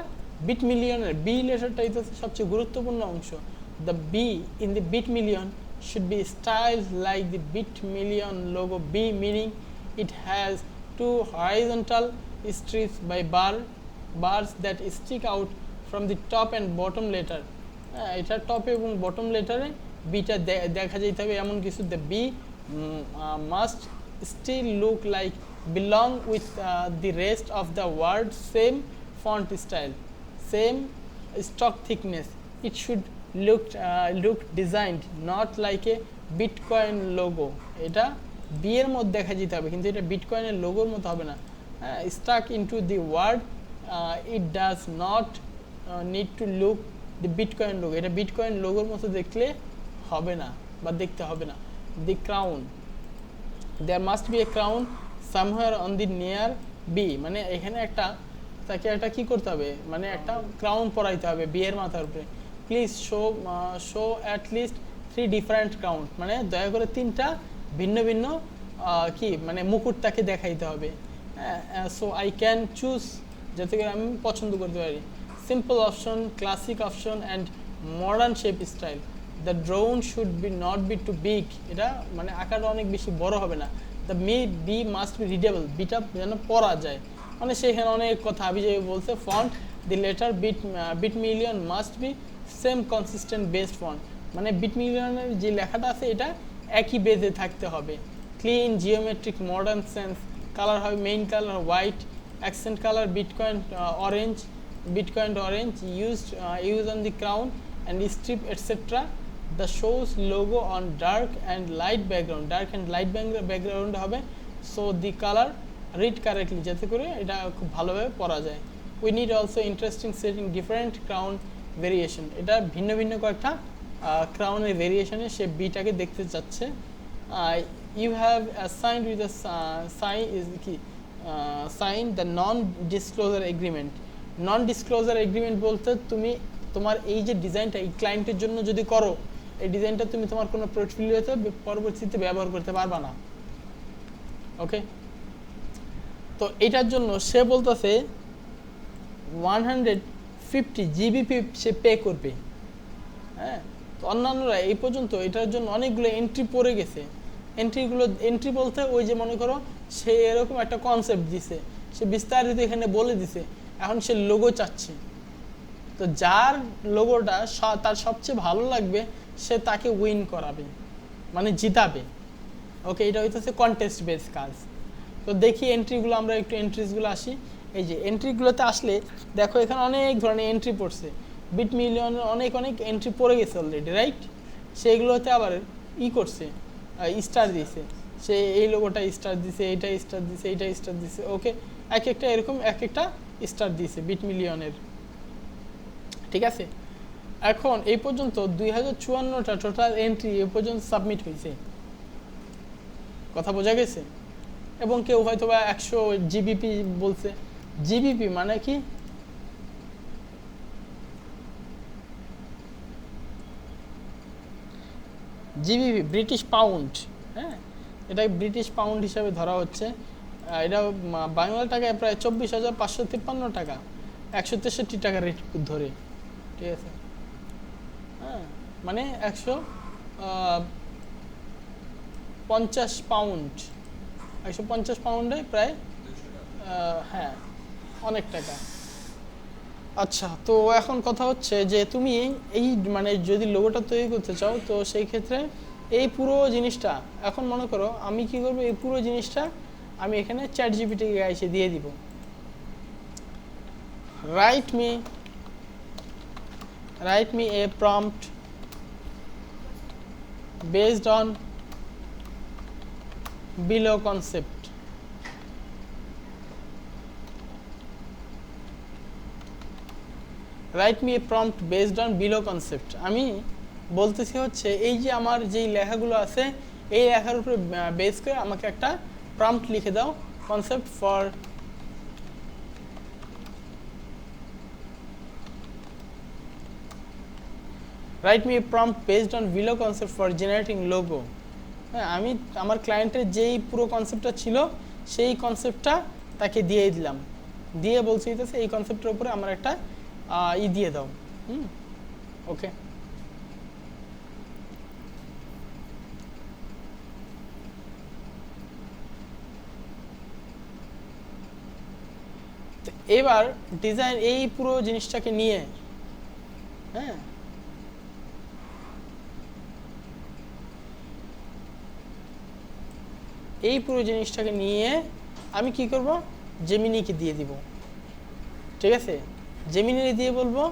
বিটমিলিয়নের বি লেটারটা হইতেছে সবচেয়ে গুরুত্বপূর্ণ অংশ। The B in the Bitmillion should be styled like the Bitmillion logo. B meaning it has two horizontal streaks by bars that stick out from the top and bottom letter. এটা টপ এবং বটম লেটারে বিটা দেখা যেতে হবে এমন কিছু। The B must still look like belong with the rest of the word, same font style, same stock thickness. It should look designed not like a bitcoin logo. এটা বি এর মধ্যে দেখা যেতে হবে, কিন্তু এটা বিটকয়েনের লোগোর মতো হবে না। Stuck into the word, it does not need to look the bitcoin logo, এটা বিটকয়েন লোগোর মতো দেখলে হবে না বা দেখতে হবে না। The crown, there must be a crown somewhere on the near B, মানে এখানে তাকে একটা কি করতে হবে, মানে একটা ক্রাউন পরাইতে হবে বি এর মাথার উপরে। Please show at least 3 different crown, মানে দয়া করে 3টা ভিন্ন ভিন্ন কি মানে মুকুট তাকে দেখাইতে হবে। সো আই ক্যান চুজ, যাতে করে আমি পছন্দ করতে পারি। Simple option, classic option and modern shape style. The drone should be not be too big, এটা মানে আকারটা অনেক বেশি বড় হবে না। The be must be readable, বিটা যেন পড়া যায়, মানে সেখানে অনেক কথা আবি যাবে বলছে। Font, the letter Bitmillion must be same consistent based font, মানে বিটমিলিয়নের যে লেখাটা আছে এটা একই বেজে থাকতে হবে। Clean geometric modern sense, colour হবে main colour white, accent colour bitcoin orange used on the crown and strip etc. The show's logo on dark and light background হবে, so the color read correctly, যাতে করে এটা খুব ভালোভাবে পড়া যায়। We need also interesting setting different crown variation, এটা ভিন্ন ভিন্ন কয়েকটা ক্রাউনের ভেরিয়েশনে সে বিটাকে দেখতে চাচ্ছে। You have assigned with a sign the non-disclosure agreement, non disclosure agreement বলতে তুমি তোমার এই যে ডিজাইনটা এই ক্লায়েন্টের জন্য যদি করো, এই ডিজাইনটা তুমি তোমার কোনো পোর্টফোলিওতে পরবর্তীতে ব্যবহার করতে পারবা না। ওকে, তো এটার জন্য সে বলতেছে 150 জিবিপি সে পে করবে। হ্যাঁ, তো অন্যান্যরা এই পর্যন্ত এটার জন্য অনেকগুলো এন্ট্রি পড়ে গেছে। এন্ট্রি বলতে ওই যে মনে করো সে এরকম একটা কনসেপ্ট দিছে, সে বিস্তারিত এখানে বলে দিছে, এখন সে লোগো চাচ্ছে। তো যার লোগোটা তার সবচেয়ে ভালো লাগবে সে তাকে উইন করাবে, মানে জিতাবে। ওকে, এটা হইতেছে কন্টেস্ট বেস কাজ। তো দেখি এন্ট্রিগুলো, আমরা একটু এন্ট্রিজগুলো আসি। এই যে এন্ট্রিগুলোতে আসলে দেখো এখানে অনেক ধরনের এন্ট্রি পড়ছে, বিট মিলিয়নের অনেক অনেক এন্ট্রি পড়ে গেছে অলরেডি, রাইট? সেইগুলোতে আবার করছে, স্টার দিছে, সে এই লোগোটা স্টার দিছে, এইটা স্টার দিছে, এইটা স্টার দিছে। ওকে, এক একটা এরকম এক একটা স্টার দিছে বিট মিলিয়নের, ঠিক আছে? এখন এই পর্যন্ত 2054টা টোটাল এন্ট্রি এ পর্যন্ত সাবমিট হয়েছে, কথা বোঝা গেছে? এবং কেউ হয়তো বা 100 জিবিপি বলছে। জিবিপি মানে কি? GBP British pound. হ্যাঁ, এটা ব্রিটিশ পাউন্ড হিসাবে ধরা হচ্ছে। এটা বাংলা টাকায় প্রায় 24,553 টাকা, 163 টাকা রেট ধরে, ঠিক আছে? হ্যাঁ, মানে 150 পাউন্ড, 150 পাউন্ডে প্রায়, হ্যাঁ, অনেক টাকা। আচ্ছা, তো এখন কথা হচ্ছে যে তুমি এই মানে যদি লোগোটা তৈরি করতে চাও, তো সেই ক্ষেত্রে এই পুরো জিনিসটা, এখন মনে করো আমি কি করব, এই পুরো জিনিসটা আমি এখানে চ্যাটজিপিটিকে এসে দিয়ে দিব। Write me a prompt based on below concept. Write me a prompt based on below concept. আমি বলতেছি হচ্ছে এই যে আমার যেই লেখাগুলো আছে এই লেখার উপরে বেস করে আমাকে একটা প্রম্পট লিখে দাও, concept for write me a prompt based on below concept for generating logo. হ্যাঁ, আমি আমার ক্লায়েন্টের যেই পুরো কনসেপ্টটা ছিল সেই কনসেপ্টটা তাকে দিয়ে দিলাম, দিয়ে বলছি এই কনসেপ্টের উপরে আমার একটা দিয়ে দাও। ওকে, এবার ডিজাইন এই পুরো জিনিসটাকে নিয়ে, হ্যাঁ, এই পুরো জিনিসটাকে নিয়ে আমি কি করব, জেমিনিকে দিয়ে দিব, ঠিক আছে? জেমিনিকে দিয়ে বলবো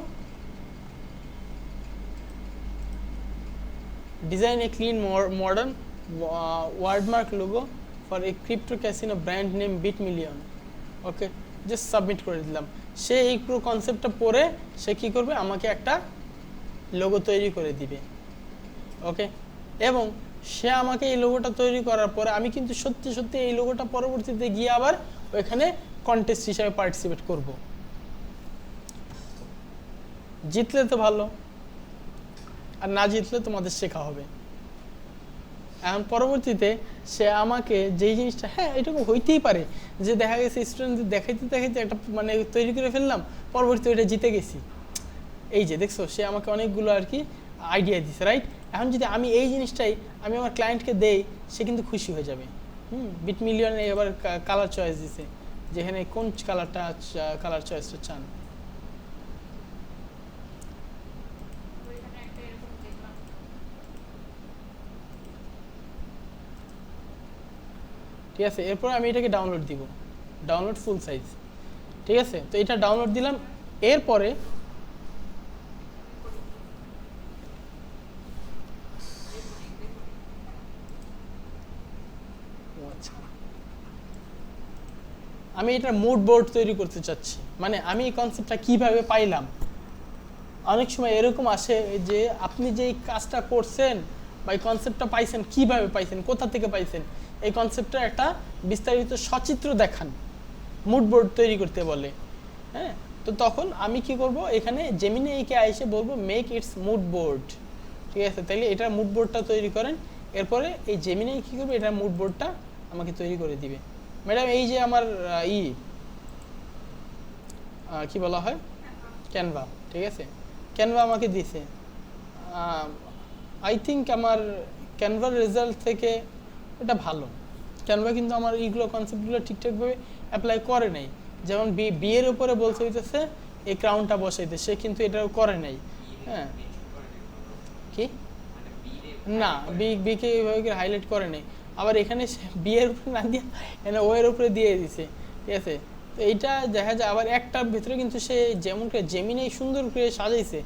design a clean modern wordmark logo for a crypto casino brand name bit million. Okay, just submit করে দিলাম। সে এই পুরো কনসেপ্টটা পড়ে সে কি করবে, আমাকে একটা লোগো তৈরি করে দিবে। ওকে, এবং সে আমাকে এই লোগোটা তৈরি করার পরে আমি কিন্তু সত্যি সত্যি এই লোগোটা পরবর্তীতে গিয়ে আবার ওইখানে কন্টেস্ট হিসাবে পার্টিসিপেট করব। জিতলে তো ভালো, আর না জিতলে তোমাদের শেখা হবে। এখন পরবর্তীতে সে আমাকে যেই জিনিসটা, হ্যাঁ এটুকু হইতেই পারে যে দেখা গেছে স্টুডেন্টদের দেখাইতে দেখাইতে একটা মানে তৈরি করে ফেললাম, পরবর্তীতে ওইটা জিতে গেছি। এই যে দেখছো, সে আমাকে অনেকগুলো আর কি আইডিয়া দিছে, রাইট? এখন যদি আমি এই জিনিসটাই আমি আমার ক্লায়েন্টকে দেই, সে কিন্তু খুশি হয়ে যাবে। বিট মিলিয়নে এবার কালার চয়েস দিছে, যেখানে কোন কালার চয়েসটা চান। ঠিক আছে, এরপর আমি এটাকে ডাউনলোড দিব, ডাউনলোড ফুল সাইজ। ঠিক আছে, তো এটা ডাউনলোড দিলাম। এরপরে আমি এটা মুড বোর্ড তৈরি করতে চাচ্ছি। মানে আমি এই কনসেপ্টটা কিভাবে পাইলাম, অনেক সময় এরকম আসে যে আপনি যে কাজটা করছেন বা এই কনসেপ্টটা পাইছেন, কিভাবে পাইছেন, কোথা থেকে পাইছেন, এই কনসেপ্টটা একটা বিস্তারিত সচিত্র দেখান, মুড বোর্ড তৈরি করতে বলে। হ্যাঁ, তো তখন আমি কি করব, এখানে জেমিনি একে এসে বলবো মেক ইটস মুড বোর্ড, ঠিক আছে? তাইলে এটার মুড বোর্ডটা তৈরি করেন। এরপরে এই জেমিনি কী করবে, এটার মুড বোর্ডটা আমাকে তৈরি করে দিবে। ম্যাডাম এই যে আমার কি বলা হয়, ক্যানভা, ঠিক আছে? ক্যানভা আমাকে দিছে। আই থিঙ্ক আমার ক্যানভার রেজাল্ট থেকে এটা ভালো। ক্যানভা কিন্তু আমার এইগুলো কনসেপ্টগুলো ঠিকঠাকভাবে অ্যাপ্লাই করে নাই। যেমন বিয়ের উপরে বলতে হইতেছে এই ক্রাউনটা বসাইতে, সে কিন্তু এটা করে নাই। হ্যাঁ, কি না, বিকে এইভাবে হাইলাইট করে নাই। আবার এখানে বিয়ের উপরে না দিয়ে এখানে ওয়ের উপরে দিয়ে দিছে, ঠিক আছে? তো এইটা দেখা যায় আবার একটার ভিতরে কিন্তু সে যেমন করে জেমিনি সুন্দর করে সাজাইছে,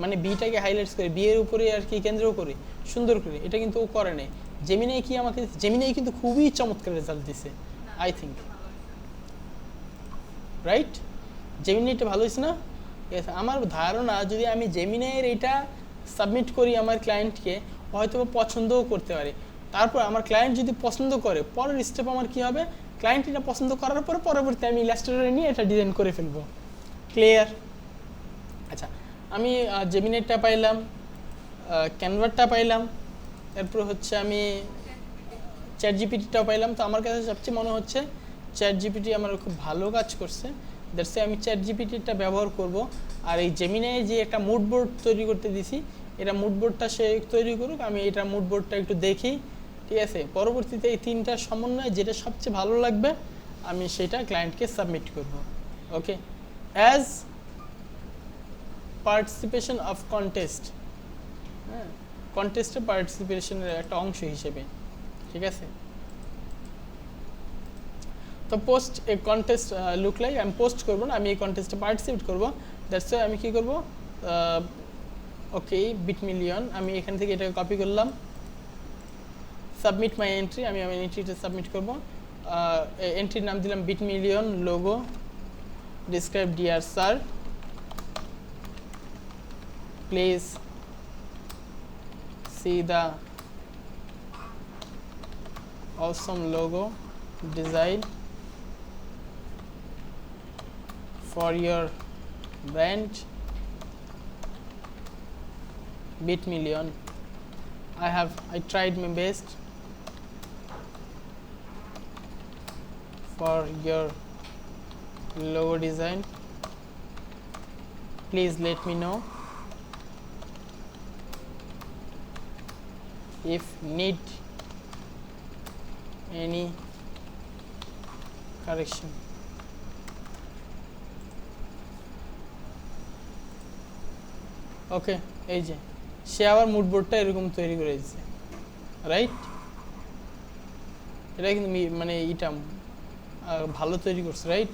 মানে বিটাকে হাইলাইটস করে বিয়ের উপরে আর কি কেন্দ্র করে সুন্দর করে, এটা কিন্তু ও করে নাই। জেমিনি কি আমাকে, জেমিনি কিন্তু খুবই চমৎকার রেজাল্ট দিছে আই থিঙ্ক, রাইট? জেমিনিটা ভালো হয়েছে না? আমার ধারণা যদি আমি জেমিনাইয়ের এইটা সাবমিট করি আমার ক্লায়েন্টকে, হয়তো পছন্দও করতে পারে। তারপর আমার ক্লায়েন্ট যদি পছন্দ করে, পরের স্টেপ আমার কি হবে, ক্লায়েন্ট এটা পছন্দ করার পর পরবর্তী আমি ইলাস্ট্রেটরে নিয়ে এটা ডিজাইন করে ফেলবো। ক্লিয়ার? আচ্ছা, আমি জেমিনাইটা পাইলাম, ক্যানভারটা পাইলাম, এরপর হচ্ছে আমি চ্যাট জিপিটিটাও পাইলাম। তো আমার কাছে সবচেয়ে মনে হচ্ছে চ্যাট জিপিটি আমার খুব ভালো কাজ করছে, দ্যাটস আমি চ্যাট জিপিটিটা ব্যবহার করব। আর এই জেমিনাই যে একটা মুড বোর্ড তৈরি করতে দিছি, এটা মুড বোর্ডটা সে তৈরি করুক, আমি এটা মুড বোর্ডটা একটু দেখি, ঠিক আছে? পরবর্তীতে এই তিনটার সমন্বয়ে যেটা সবচেয়ে ভালো লাগবে আমি সেটা ক্লায়েন্টকে সাবমিট করব। ওকে, অ্যাজ পার্টিসিপেশন অফ কন্টেস্ট, হ্যাঁ, কন্টেস্টে পার্টিসিপেশনের একটা অংশ হিসেবে, ঠিক আছে? তো পোস্ট এ কন্টেস্ট লুক লাইক, আমি পোস্ট করবো না, আমি এই কন্টেস্টে পার্টিসিপেট করবো। দ্যাটস ওয়াই আমি কী করবো, ওকে বিট মিলিয়ন, আমি এখান থেকে এটাকে কপি করলাম, সাবমিট মাই এন্ট্রি, আমি আমার এন্ট্রিটা সাবমিট করবো। এন্ট্রির নাম দিলাম বিট মিলিয়ন logo, describe dear sir, please see the awesome logo design for your brand Bit Million. I tried my best for your logo design. Please let me know if need any correction. ওকে, এই যে সে আবার মুড বোর্ডটা এরকম তৈরি করে দিয়েছে, রাইট? এটা কিন্তু মানে এটা ভালো তৈরি করছে, রাইট?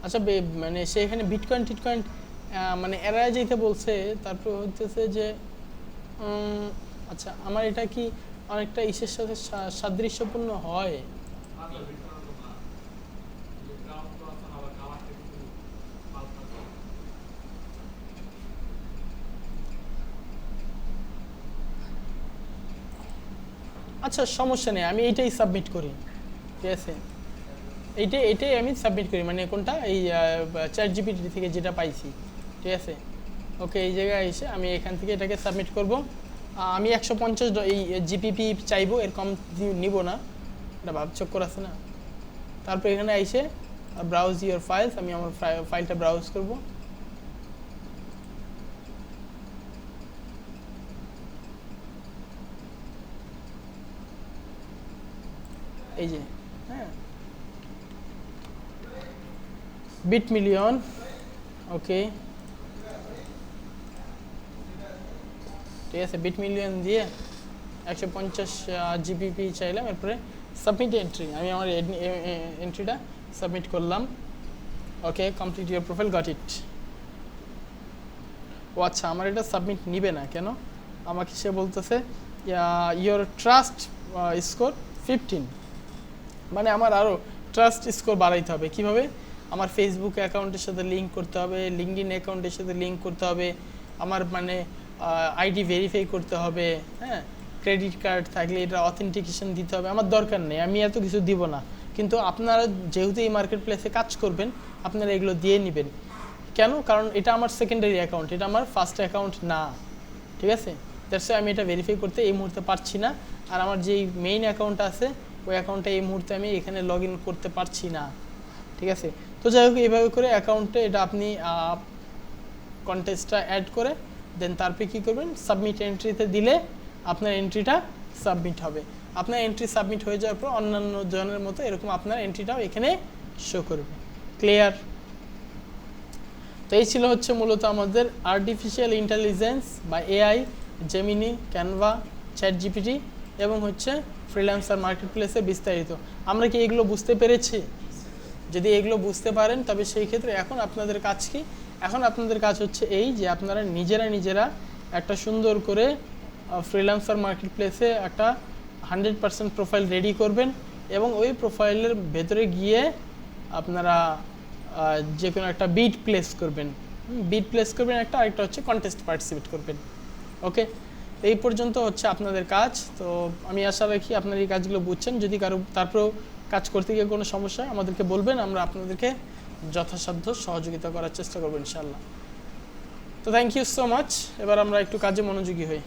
আচ্ছা, মানে সে এখানে বিটকয়েন টিটকয়েন মানে এড়ায় যেতে বলছে, তারপর হচ্ছে যে আচ্ছা আমার এটা কি অনেকটা ইসের সাথে সাদৃশ্যপূর্ণ হয়? আচ্ছা সমস্যা নেই, আমি এইটাই সাবমিট করি, ঠিক আছে? এটাই আমি সাবমিট করি, মানে কোনটা, এই চ্যাট জিপিটি থেকে যেটা পাইছি, ঠিক আছে? ওকে, এই জায়গায় এসে আমি এখান থেকে এটাকে সাবমিট করব। আমি 150 এই জিপিপি চাইবো, এর কম নিব না, এটা ভাবচক্কর আছে না। তারপর এখানে এসে ব্রাউজ ইউর ফাইলস, আমি আমার ফাইলটা ব্রাউজ করব। এই যে, হ্যাঁ, বিট মিলিয়ন, ওকে, ঠিক আছে? বিট মিলিয়ন দিয়ে 150 জিপিপি চাইলাম, এরপরে সাবমিট এন্ট্রি, আমি আমার এন্ট্রিটা সাবমিট করলাম। Okay, complete your profile, got it. ও আচ্ছা, আমার এটা সাবমিট নিবে না কেন? আমাকে সে বলতেছে ইয়োর ট্রাস্ট স্কোর 15, মানে আমার আরও ট্রাস্ট স্কোর বাড়াইতে হবে। কীভাবে? আমার ফেসবুক অ্যাকাউন্টের সাথে লিঙ্ক করতে হবে, লিঙ্কডইন অ্যাকাউন্টের সাথে লিঙ্ক করতে হবে, আমার মানে আইডি ভেরিফাই করতে হবে, হ্যাঁ, ক্রেডিট কার্ড থাকলে এটা অথেন্টিকেশন দিতে হবে, আমার দরকার নেই, আমি এত কিছু দিব না। কিন্তু আপনারা যেহেতু এই মার্কেট প্লেসে কাজ করবেন, আপনারা এগুলো দিয়ে নেবেন। কেন? কারণ এটা আমার সেকেন্ডারি অ্যাকাউন্ট, এটা আমার ফার্স্ট অ্যাকাউন্ট না, ঠিক আছে? দ্যাটস আমি এটা ভেরিফাই করতে এই মুহূর্তে পারছি না। আর আমার যেই মেইন অ্যাকাউন্ট আছে ওই অ্যাকাউন্টে এই মুহূর্তে আমি এখানে লগ ইন করতে পারছি না, ঠিক আছে? তো যাই হোক, এইভাবে করে অ্যাকাউন্টে এটা আপনি কন্টেস্টটা অ্যাড করে দেন তারপরে কী করবেন, সাবমিট এন্ট্রিতে দিলে আপনার এন্ট্রিটা সাবমিট হবে। আপনার এন্ট্রি সাবমিট হয়ে যাওয়ার পর অন্যান্য জনের মতো এরকম আপনার এন্ট্রিটাও এখানে শো করবে। ক্লিয়ার? তো এই ছিল হচ্ছে মূলত আমাদের আর্টিফিশিয়াল ইন্টেলিজেন্স বা AI, Gemini, Canva, chat GPT এবং হচ্ছে ফ্রিল্যান্সার মার্কেট প্লেসের বিস্তারিত। আমরা কি এগুলো বুঝতে পেরেছি? যদি এগুলো বুঝতে পারেন তবে সেই ক্ষেত্রে এখন আপনাদের কাজ কি? এখন আপনাদের কাজ হচ্ছে এই যে আপনারা নিজেরা একটা সুন্দর করে ফ্রিল্যান্সার মার্কেট প্লেসে একটা 100% প্রোফাইল রেডি করবেন এবং ওই প্রোফাইলের ভেতরে গিয়ে আপনারা যে কোনো একটা বিড প্লেস করবেন, একটা, আরেকটা হচ্ছে কন্টেস্ট পার্টিসিপেট করবেন। ওকে, এই পর্যন্ত হচ্ছে আপনাদের কাজ। তো আমি আশা রাখি আপনারা এই কাজগুলো বুঝছেন। যদি কারো তারপরেও কাজ করতে গিয়ে কোনো সমস্যা হয় আমাদেরকে বলবেন, আমরা আপনাদেরকে যথাসাধ্য সহযোগিতা করার চেষ্টা করবো ইনশাআল্লাহ। তো থ্যাংক ইউ সো মাচ। এবার আমরা একটু কাজে মনোযোগী হই।